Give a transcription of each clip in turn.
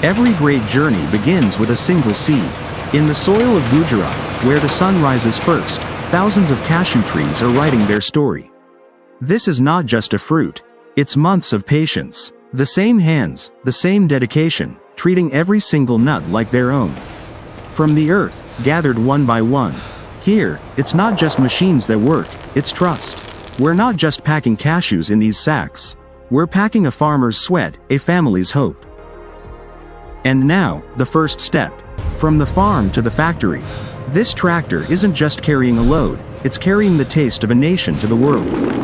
Every great journey begins with a single seed. In the soil of Gujarat, where the sun rises first, thousands of cashew trees are writing their story. This is not just a fruit. It's months of patience. The same hands, the same dedication, treating every single nut like their own. From the earth, gathered one by one. Here, it's not just machines that work, it's trust. We're not just packing cashews in these sacks. We're packing a farmer's sweat, a family's hope. And now, the first step. From the farm to the factory. This tractor isn't just carrying a load, it's carrying the taste of a nation to the world.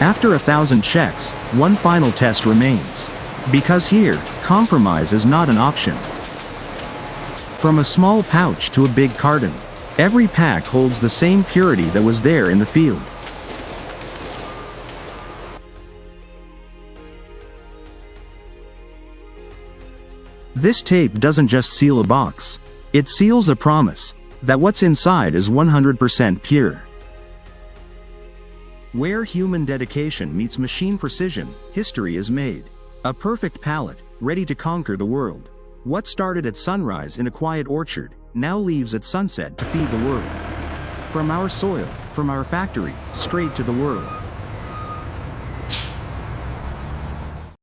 After 1,000 checks, one final test remains. Because here, compromise is not an option. From a small pouch to a big carton, every pack holds the same purity that was there in the field. This tape doesn't just seal a box. It seals a promise that what's inside is 100% pure. Where human dedication meets machine precision, history is made. A perfect pallet, ready to conquer the world. What started at sunrise in a quiet orchard, now leaves at sunset to feed the world. From our soil, from our factory, straight to the world.